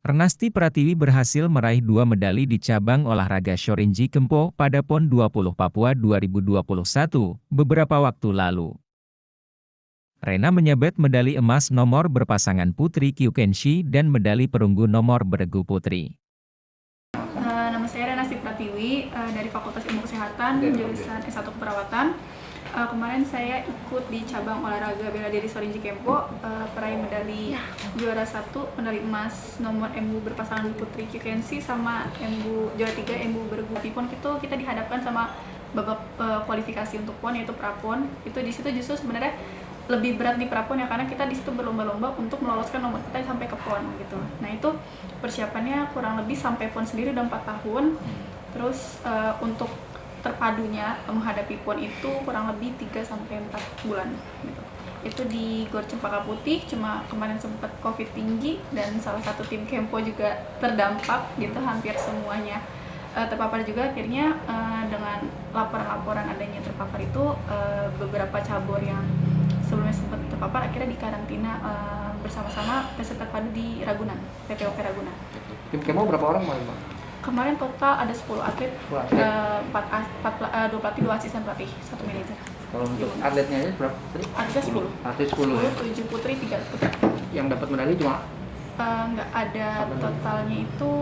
Renasti Pratiwi berhasil meraih 2 medali di cabang olahraga Shorinji Kempo pada PON 20 Papua 2021, beberapa waktu lalu. Rena menyabet medali emas nomor berpasangan putri Kyokenshi dan medali perunggu nomor beregu putri. Nama saya Renasti Pratiwi dari Fakultas Ilmu Kesehatan, jurusan S1 Keperawatan. Kemarin saya ikut di cabang olahraga bela diri Shorinji Kempo, peraih medali juara 1, medali emas nomor embu berpasangan putri Kyokenshi sama embu juara 3 embu beregu PON. Itu kita dihadapkan sama babak kualifikasi untuk PON, yaitu prapon. Itu di situ justru sebenarnya lebih berat di prapon ya, karena kita di situ berlomba-lomba untuk meloloskan nomor kita sampai ke PON gitu. Nah, itu persiapannya kurang lebih sampai PON sendiri udah 4 tahun. Terus untuk terpadunya menghadapi PON itu kurang lebih 3-4 bulan gitu. Itu di Gor Cempaka Putih, cuma kemarin sempat Covid tinggi dan salah satu tim Kempo juga terdampak gitu, hampir semuanya terpapar juga. Akhirnya dengan laporan-laporan adanya terpapar itu beberapa cabur yang sebelumnya sempat terpapar akhirnya dikarantina bersama-sama tes terpadu di Ragunan, PPOP Ragunan. Tim Kemo berapa orang Mbak? Kemarin total ada 10 atlet, 2 pelatih, 2 asisten pelatih, 1 manajer. Kalau untuk atletnya aja berapa? Atletnya 10. Atlet 10 ya? 7 putri, 3 putri. Yang dapat medali cuma? Nggak ada, totalnya itu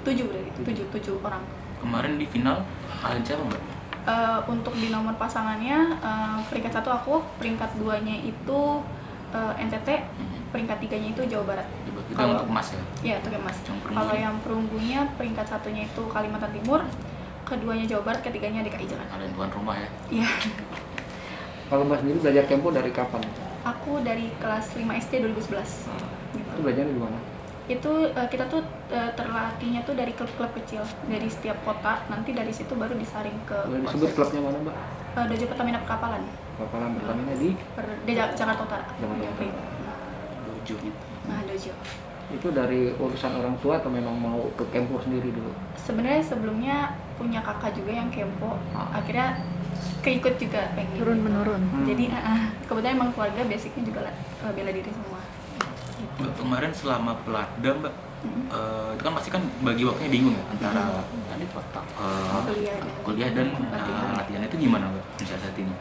7 berarti, 7 orang. Kemarin di final kalian siapa Mbak? Untuk di nomor pasangannya, peringkat 1 aku, peringkat 2-nya itu NTT, peringkat 3-nya itu Jawa Barat. Itu untuk emas ya? Iya, untuk emas. Kalau yang perunggunya, peringkat 1-nya itu Kalimantan Timur, keduanya Jawa Barat, ketiganya DKI Jakarta. Ada tuan rumah ya? Iya. Kalau Mbak sendiri belajar Kempo dari kapan? Aku dari kelas 5 SD 2011. Gitu. Itu belajarnya di mana? Itu kita tuh terlatihnya tuh dari klub-klub kecil, dari setiap kota, nanti dari situ baru disaring ke. Boleh disebut klubnya mana Mbak? Dojo Pertamina Pekapalan. Pekapalan Pertamina di Jakarta Utara. Dojo. Nah, dojo. Itu dari urusan orang tua atau memang mau ke Kempo sendiri dulu? Sebenarnya sebelumnya punya kakak juga yang Kempo, akhirnya keikut juga pengen. Turun menurun. Jadi kebetulan emang keluarga basicnya juga bela diri semua. Mbak, kemarin selama pelatda Mbak, itu kan pasti kan bagi waktunya bingung ya antara kuliah dan latihan. Itu gimana Mbak mensiasatinya?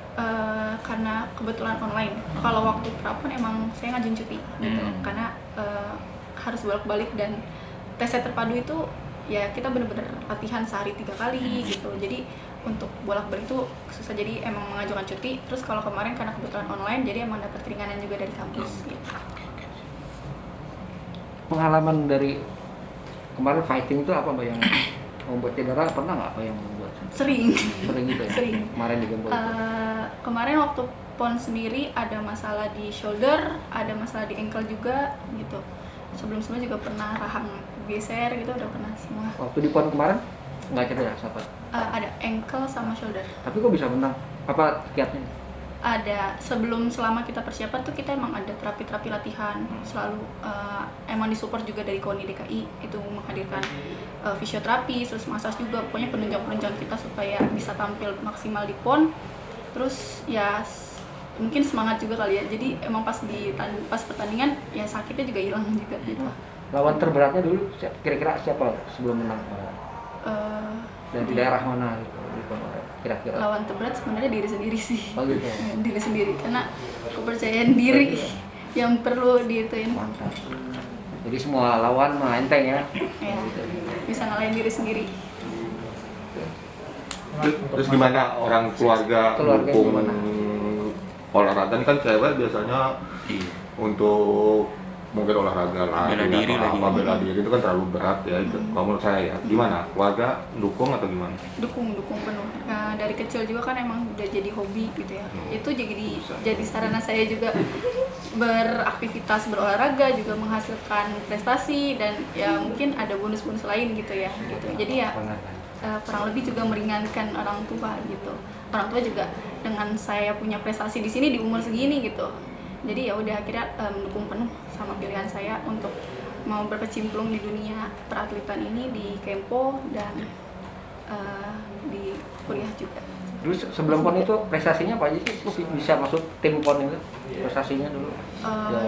Karena kebetulan online. Kalau waktu prapon emang saya ngajin cuti gitu, karena harus bolak-balik dan tes terpadu itu ya kita bener-bener latihan sehari 3 kali gitu. Jadi untuk bolak-balik itu susah, jadi emang mengajukan cuti. Terus kalau kemarin karena kebetulan online, jadi emang dapat keringanan juga dari kampus gitu. Pengalaman dari kemarin fighting itu apa Mbak yang membuat cedera? Pernah nggak apa yang membuat? Sering gitu ya? Sering. Kemarin di Kempo itu? Kemarin waktu PON sendiri ada masalah di shoulder, ada masalah di ankle juga gitu. Sebelum-sebelumnya juga pernah rahang geser gitu, udah pernah semua. Waktu di PON kemarin nggak cedera siapa? Ada ankle sama shoulder. Tapi kok bisa menang? Apa kiatnya? Ada, selama kita persiapan tuh kita emang ada terapi-terapi latihan selalu, emang disupport juga dari KONI DKI itu menghadirkan fisioterapi, terus massage juga, pokoknya penunjang-penunjang kita supaya bisa tampil maksimal di PON. Terus ya mungkin semangat juga kali ya, jadi emang pas pertandingan ya sakitnya juga hilang juga gitu. Lawan terberatnya dulu kira-kira siapa sebelum menang? Dan di daerah mana gitu? Kira-kira Lawan terberat sebenarnya diri sendiri sih. Oh gitu ya? Diri sendiri, karena kepercayaan diri yang perlu diituin. Mantap. Jadi semua lawan mah enteng ya? Ya, bisa ngalahin diri sendiri. Terus gimana orang keluarga dukung gimana? Olahraga ini kan cewek biasanya untuk mungkin olahraga Bela diri lagi. bela diri itu kan terlalu berat ya. Kalau menurut saya ya, gimana? Keluarga dukung atau gimana? Dukung penuh. Nah, dari kecil juga kan emang udah jadi hobi gitu ya. Itu jadi sarana saya juga beraktivitas berolahraga, juga menghasilkan prestasi, dan ya mungkin ada bonus-bonus lain gitu ya. Gitu. Jadi ya kurang lebih juga meringankan orang tua gitu. Orang tua juga dengan saya punya prestasi di sini di umur segini gitu. Jadi ya udah akhirnya mendukung penuh sama pilihan saya untuk mau berkecimpung di dunia peratletan ini di Kempo dan di kuliah juga. Terus sebelum PON itu prestasinya apa aja sih bisa masuk tim PON itu? Prestasinya dulu?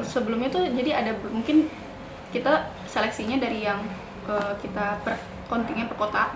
Sebelumnya tuh jadi ada mungkin kita seleksinya dari yang kita kontingen per kota,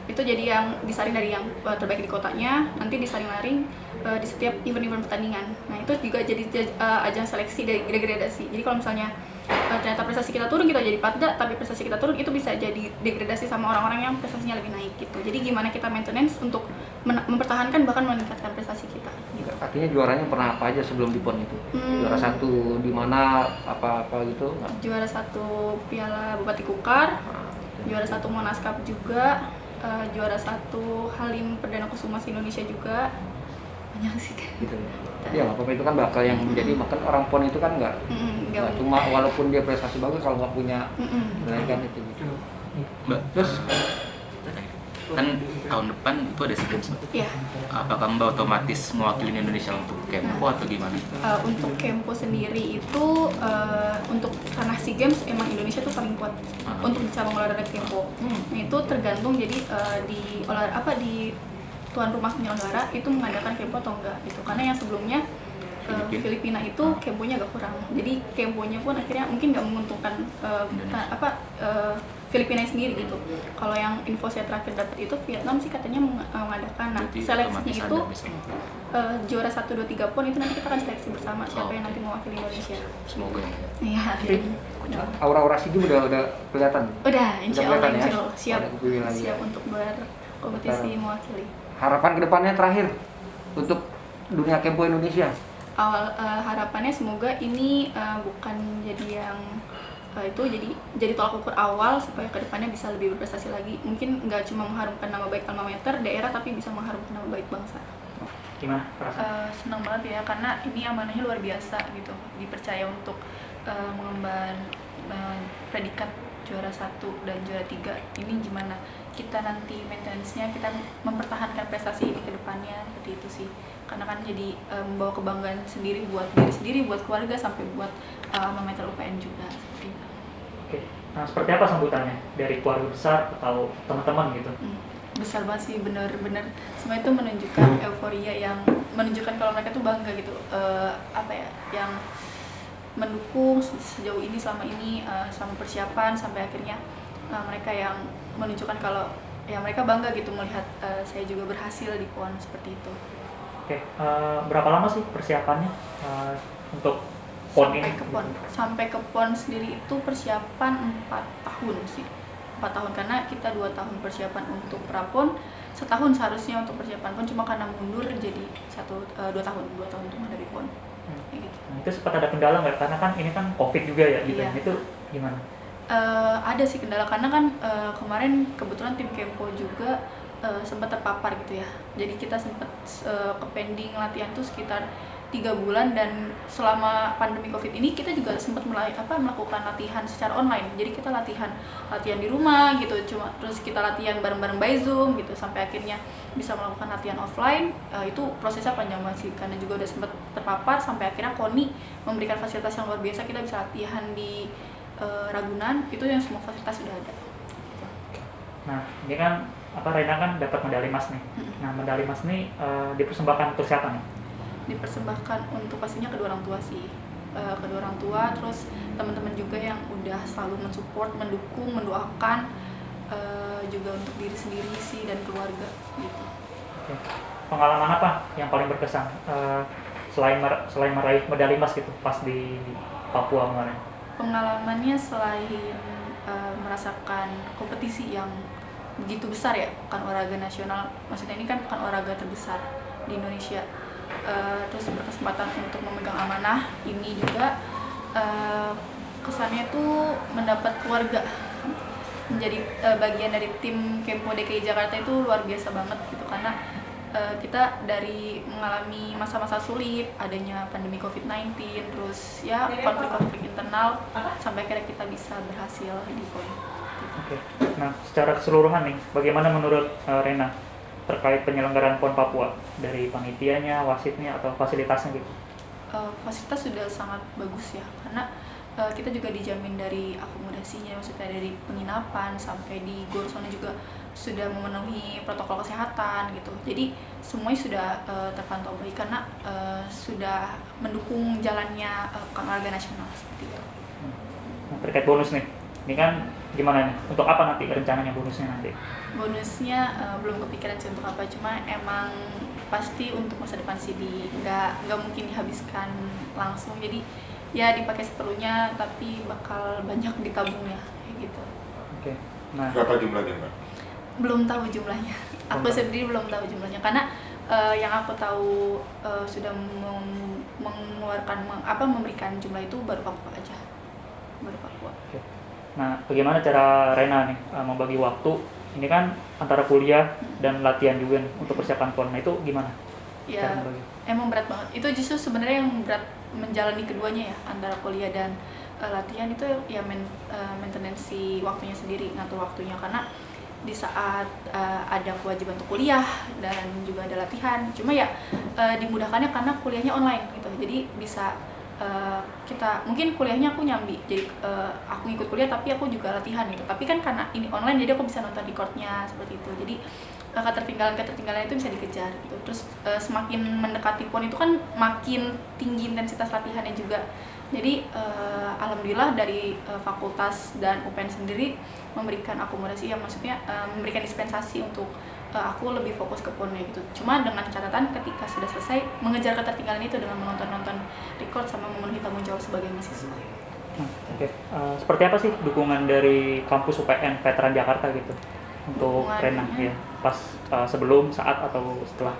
itu jadi yang disaring dari yang terbaik di kotanya, nanti disaring-saring di setiap event-event pertandingan. Nah itu juga jadi ajang seleksi dari degradasi. Jadi kalau misalnya ternyata prestasi kita turun, kita jadi patda, tapi prestasi kita turun itu bisa jadi degradasi sama orang-orang yang prestasinya lebih naik gitu. Jadi gimana kita maintenance untuk mempertahankan bahkan meningkatkan prestasi kita gitu. Artinya juaranya pernah apa aja sebelum di PON itu? Juara 1 di mana, apa gitu? Juara 1 Piala Bupati Kukar, juara 1 Monas Cup juga, juara 1 Halim Perdana Kusuma Indonesia juga. Banyak sih gitu. Ya apa itu kan bakal yang menjadi makan orang PON itu kan nggak cuma walaupun dia prestasi bagus kalau nggak punya nilai kan itu gitu. Mbak, Terus kan tahun depan itu ada SEA Games, Mbak. Iya. Apakah Mbak otomatis mewakili Indonesia untuk Kempo atau gimana? Untuk Kempo sendiri itu untuk karena SEA Games emang Indonesia tuh paling kuat untuk di cabang olahraga Kempo. Nah, itu tergantung jadi di tuan rumah penyelenggara itu mengadakan Kempo atau enggak gitu. Karena yang sebelumnya Filipina itu Kemponya agak kurang. Jadi Kemponya pun akhirnya mungkin nggak menguntungkan Filipina sendiri gitu. Kalau yang info saya terakhir dapat itu Vietnam sih katanya mengadakan. Nah, seleksinya itu juara 1, 2, 3 PON itu nanti kita akan seleksi bersama siapa yang nanti mewakili Indonesia. Semoga. Iya. aura-aura SEA Games udah kelihatan. Udah, insya Allah, kelihatan ya? siap untuk berkompetisi mewakili. Harapan kedepannya terakhir untuk dunia Kempo Indonesia. Harapannya semoga ini bukan jadi yang jadi tolak ukur awal supaya kedepannya bisa lebih berprestasi lagi. Mungkin nggak cuma mengharumkan nama baik alma mater daerah, tapi bisa mengharumkan nama baik bangsa. Gimana perasaan? Senang banget ya, karena ini amanahnya luar biasa gitu, dipercaya untuk mengemban predikat juara 1 dan juara 3. Ini gimana kita nanti maintenance-nya, kita mempertahankan prestasi ini ke depannya, seperti itu sih. Karena kan jadi membawa kebanggaan sendiri buat diri sendiri, buat keluarga, sampai buat alma mater UPN juga, seperti itu. Oke. Nah, seperti apa sambutannya dari keluarga besar atau teman-teman gitu? Besar banget sih, bener-bener semua itu menunjukkan euforia yang menunjukkan kalau mereka tuh bangga gitu, yang mendukung sejauh ini selama persiapan sampai akhirnya mereka yang menunjukkan kalau ya mereka bangga gitu melihat saya juga berhasil di PON seperti itu. Oke, berapa lama sih persiapannya untuk PON ini? Sampai ke PON sendiri itu persiapan 4 tahun sih. 4 tahun karena kita 2 tahun persiapan untuk prapon, setahun seharusnya untuk persiapan PON, cuma karena mundur jadi 2 tahun untuk menghadapi PON. Gitu. Nah, itu sempat ada kendala nggak? Karena kan ini kan COVID juga ya, gitu. Iya. Itu gimana? Ada sih kendala karena kan kemarin kebetulan tim Kempo juga sempat terpapar gitu ya. Jadi kita sempat pending latihan tuh sekitar 3 bulan, dan selama pandemi COVID ini kita juga sempat melakukan latihan secara online. Jadi kita latihan di rumah gitu, terus kita latihan bareng-bareng by Zoom gitu sampai akhirnya bisa melakukan latihan offline. Itu prosesnya panjang banget sih karena juga udah sempat terpapar sampai akhirnya KONI memberikan fasilitas yang luar biasa, kita bisa latihan di Ragunan, itu yang semua fasilitas sudah ada. Nah, ini kan Rena kan dapat medali emas nih. Nah, medali emas nih dipersembahkan untuk siapa nih? Dipersembahkan untuk pastinya kedua orang tua sih, kedua orang tua, terus teman-teman juga yang udah selalu mensupport, mendukung, mendoakan, juga untuk diri sendiri sih dan keluarga gitu. Oke. Pengalaman apa yang paling berkesan selain meraih medali emas gitu pas di Papua kemarin? Pengalamannya selain merasakan kompetisi yang begitu besar ya, pekan olahraga nasional, maksudnya ini kan pekan olahraga terbesar di Indonesia. Terus berkesempatan untuk memegang amanah ini juga, kesannya tuh mendapat keluarga, menjadi bagian dari tim Kempo DKI Jakarta itu luar biasa banget gitu, karena kita dari mengalami masa-masa sulit, adanya pandemi COVID-19, terus ya konflik-konflik internal, sampai akhirnya kita bisa berhasil di PON. Oke. Nah, secara keseluruhan nih, bagaimana menurut Rena terkait penyelenggaraan PON Papua, dari panitianya, wasitnya, atau fasilitasnya gitu? Fasilitas sudah sangat bagus ya, karena kita juga dijamin dari akomodasinya, maksudnya dari penginapan sampai di GOR sana juga sudah memenuhi protokol kesehatan gitu. Jadi semuanya sudah terpantau baik karena sudah mendukung jalannya pekan olahraga nasional seperti itu. terkait bonus nih. Ini kan gimana nih? Untuk apa nanti rencananya bonusnya nanti? Bonusnya belum kepikiran sih untuk apa, cuma emang pasti untuk masa depan sih nggak mungkin dihabiskan langsung, jadi ya dipakai seperlunya tapi bakal banyak ditabung ya kayak gitu. Oke. Nah, Berapa jumlahnya, Mbak? Belum tahu jumlahnya. Aku sendiri belum tahu jumlahnya karena yang aku tahu sudah memberikan jumlah itu baru Papua aja, baru Papua. oke. Nah, bagaimana cara Rena nih membagi waktu? Ini kan antara kuliah dan latihan juga nih untuk persiapan PON. Nah, itu gimana? Ya Cara membagi? emang berat banget. Itu justru sebenarnya yang berat menjalani keduanya ya, antara kuliah dan latihan itu ya maintenance waktunya sendiri, ngatur waktunya, karena di saat ada kewajiban untuk kuliah dan juga ada latihan, cuma ya dimudahkannya karena kuliahnya online gitu, jadi bisa kita mungkin kuliahnya aku nyambi, jadi aku ikut kuliah tapi aku juga latihan gitu, tapi kan karena ini online jadi aku bisa nonton di courtnya seperti itu, jadi ketertinggalan itu bisa dikejar gitu. Terus semakin mendekati PON itu kan makin tinggi intensitas latihannya juga. Jadi alhamdulillah dari fakultas dan UPN sendiri memberikan akomodasi, ya maksudnya memberikan dispensasi untuk aku lebih fokus ke PON-nya gitu. Cuma dengan catatan ketika sudah selesai mengejar ketertinggalan itu dengan menonton record sama memenuhi tanggung jawab sebagai mahasiswa. Nah, oke. Seperti apa sih dukungan dari kampus UPN Veteran Jakarta gitu untuk Rena ya? Pas sebelum, saat atau setelah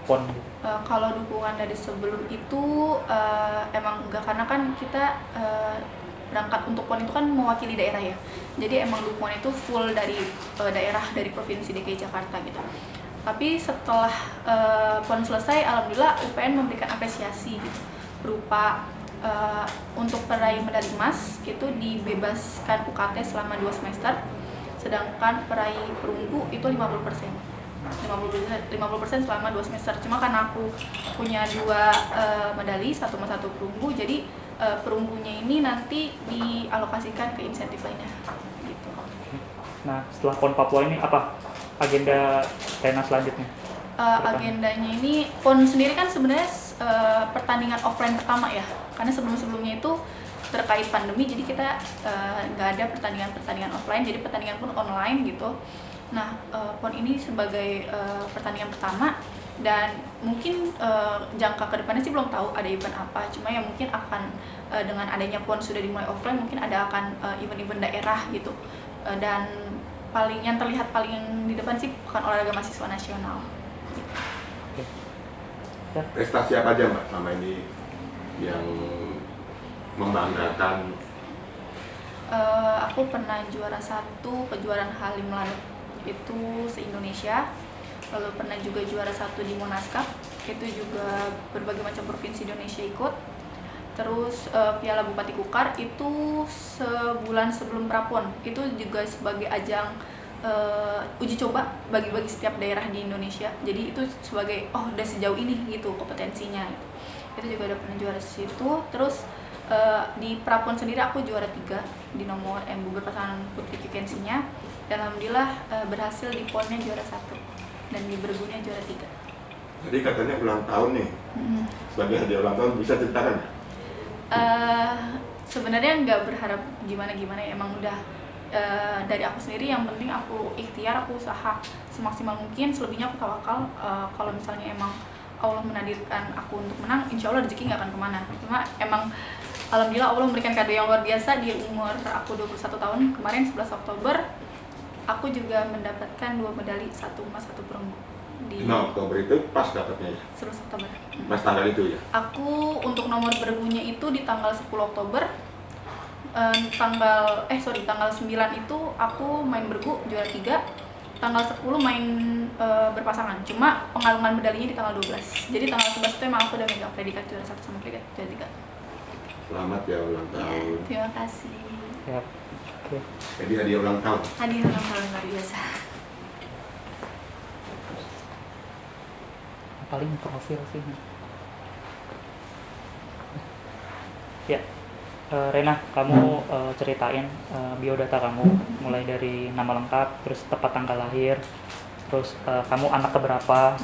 PON gitu? Kalau dukungan dari sebelum itu emang enggak, karena kan kita berangkat untuk PON itu kan mewakili daerah ya, jadi emang dukungan itu full dari daerah, dari provinsi DKI Jakarta gitu. Tapi setelah PON selesai, alhamdulillah UPN memberikan apresiasi gitu, berupa untuk peraih medali emas itu dibebaskan UKT selama 2 semester, sedangkan peraih perunggu itu 50% selama 2 semester. Cuma karena aku punya 2 medali, 1 emas 1 perunggu, jadi perunggunya ini nanti dialokasikan ke insentif lainnya gitu. Nah, setelah PON Papua ini apa agenda Rena selanjutnya? Agendanya ini, PON sendiri kan sebenarnya pertandingan offline pertama ya, karena sebelumnya itu terkait pandemi, jadi kita nggak ada pertandingan offline, jadi pertandingan pun online gitu. Nah, PON ini sebagai pertandingan pertama, dan mungkin jangka ke depannya sih belum tahu ada event apa, cuma ya mungkin akan dengan adanya PON sudah dimulai offline, mungkin akan event-event daerah gitu, dan yang terlihat paling di depan sih Pekan Olahraga Mahasiswa Nasional gitu. Prestasi apa aja, Mbak, selama ini yang membanggakan? Aku pernah juara 1 kejuaraan Halim Lanut itu se-Indonesia, lalu pernah juga juara 1 di Monaskap, itu juga berbagai macam provinsi Indonesia ikut. Terus Piala Bupati Kukar itu sebulan sebelum Prapon, itu juga sebagai ajang uji coba bagi setiap daerah di Indonesia, jadi itu sebagai udah sejauh ini gitu kompetensinya, itu juga udah pernah juara situ. Terus di Prapon sendiri aku juara 3 di nomor MBB pasangan putri Q-Kensinya, dan alhamdulillah berhasil di PON-nya juara 1 dan di bergunya juara 3. Jadi katanya ulang tahun nih, sebagai hadiah ulang tahun, bisa ceritakan? Sebenarnya nggak berharap gimana ya, emang udah dari aku sendiri, yang penting aku ikhtiar, aku usaha semaksimal mungkin, selebihnya aku tawakal. Kalau misalnya emang Allah menakdirkan aku untuk menang, insya Allah rezeki nggak akan kemana. Cuma emang alhamdulillah Allah memberikan kado yang luar biasa di umur aku 21 tahun kemarin, 11 Oktober aku juga mendapatkan 2 medali, 1 emas 1 perunggu di 5 Oktober itu pas dapatnya ya? 11 Oktober. Pas tanggal itu ya? Aku untuk nomor bergunya itu di tanggal 10 Oktober. Tanggal 9 itu aku main bergu juara 3. Tanggal 10 main berpasangan. Cuma pengalungan medalinya di tanggal 12. Jadi tanggal 11 itu emang aku udah megang predikat juara 1 sama predikat juara 3. Selamat ya ulang Ya, tahun. terima kasih. Ya. Oke. Jadi hadiah ulang tahun. Hadiah ulang tahun luar biasa. Paling profil sih. Ya. Rena, kamu ceritain biodata kamu, mulai dari nama lengkap, terus tepat tanggal lahir, terus kamu anak keberapa,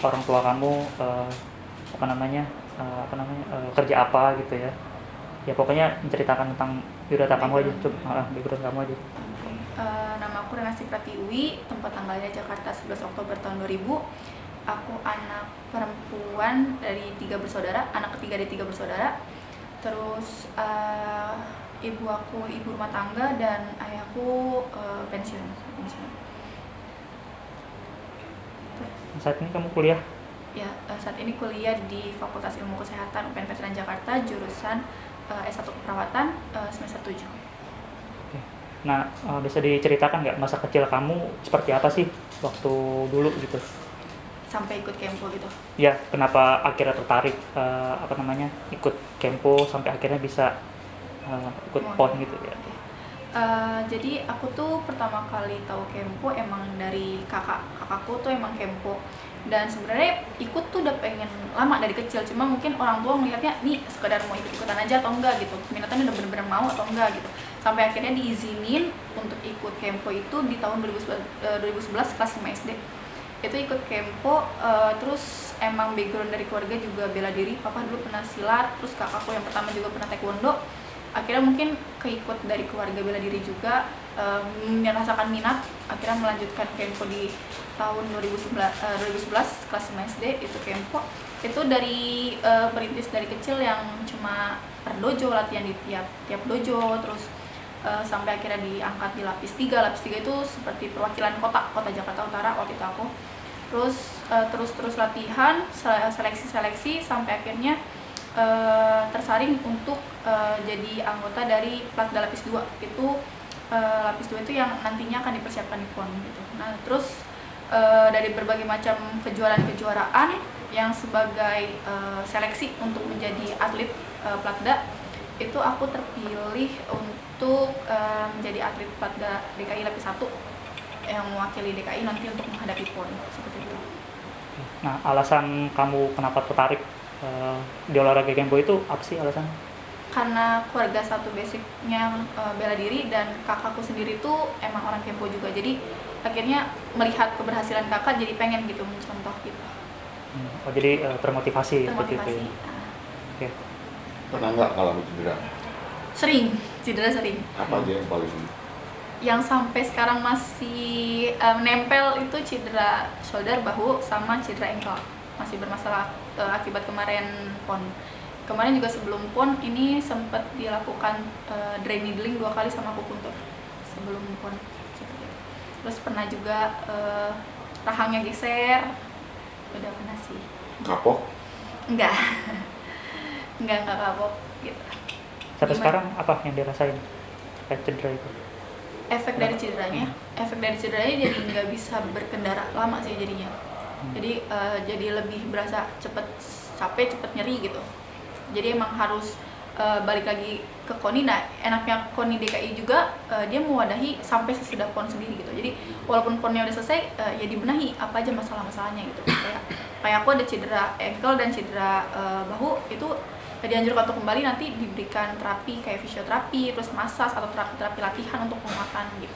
orang tua kamu kerja apa gitu ya, Ya pokoknya menceritakan tentang biodata kamu aja, Background. coba background kamu aja. Nama aku Renasi Pratiwi, tempat tanggalnya Jakarta 11 Oktober tahun 2000. Aku anak perempuan dari 3 bersaudara, anak ketiga dari 3 bersaudara. Terus ibu aku ibu rumah tangga dan ayahku pensiun. Saat ini kamu kuliah Ya, saat ini kuliah di Fakultas Ilmu Kesehatan UPN Veteran Jakarta, jurusan S1 Keperawatan, semester 7. Nah, bisa diceritakan nggak masa kecil kamu seperti apa sih waktu dulu gitu? Sampai ikut Kempo gitu. Ya, kenapa akhirnya tertarik ikut Kempo sampai akhirnya bisa ikut PON gitu ya? Oke. Jadi aku tuh pertama kali tahu Kempo emang dari kakakku tuh emang Kempo, dan sebenarnya ikut tuh udah pengen lama dari kecil, cuma mungkin orang tua melihatnya nih sekedar mau ikut-ikutan aja atau enggak gitu, minatnya udah bener-bener mau atau enggak gitu, sampai akhirnya diizinin untuk ikut Kempo itu di tahun 2011 kelas 5 SD. Itu ikut Kempo, terus emang background dari keluarga juga bela diri, papa dulu pernah silat, terus kakakku yang pertama juga pernah taekwondo. Akhirnya mungkin keikut dari keluarga bela diri juga, merasakan minat, akhirnya melanjutkan Kempo di tahun 2011 kelas 5 SD. Itu Kempo itu dari perintis dari kecil yang cuma per dojo, latihan di tiap dojo, terus sampai akhirnya diangkat di lapis 3. Lapis 3 itu seperti perwakilan kota Jakarta Utara waktu itu aku. Terus latihan, seleksi sampai akhirnya tersaring untuk jadi anggota dari Platda Lapis 2. Itu Lapis 2 itu yang nantinya akan dipersiapkan di PON gitu. Nah, terus dari berbagai macam kejuaraan yang sebagai seleksi untuk menjadi atlet Platda, itu aku terpilih untuk menjadi atlet Platda DKI Lapis 1 yang mewakili DKI nanti untuk menghadapi PON seperti itu. Nah, alasan kamu kenapa tertarik di olahraga Kempo itu apa sih alasannya? Karena keluarga satu basicnya bela diri, dan kakakku sendiri tuh emang orang Kempo juga, jadi akhirnya melihat keberhasilan kakak jadi pengen gitu mencontoh gitu. Oh, jadi termotivasi seperti itu Termotivasi. ya? Oke. Pernah nggak ngalamin cedera? Cedera sering. Apa aja yang paling Yang sampai sekarang masih menempel itu cedera shoulder, bahu, sama cedera ankle. Masih bermasalah akibat kemarin PON. Kemarin juga sebelum PON ini sempat dilakukan dry needling 2 kali sama akupuntur sebelum PON. Terus pernah juga rahangnya geser. Udah pernah sih. kapok? Enggak. enggak kapok gitu. Sampai Gimana? sekarang apa yang dirasain kayak cedera itu? Efek dari cederanya jadi nggak bisa berkendara lama sih jadinya. Jadi lebih berasa cepet capek, cepet nyeri gitu. Jadi emang harus balik lagi ke KONI. Nah, enaknya KONI DKI juga dia mewadahi sampai sesudah PON sendiri gitu. Jadi walaupun PON-nya udah selesai, ya dibenahi apa aja masalah-masalahnya gitu. Kayak aku ada cedera ankle dan cedera bahu, itu dianjurkan untuk kembali nanti diberikan terapi kayak fisioterapi, terus massage atau terapi latihan untuk penguatan gitu.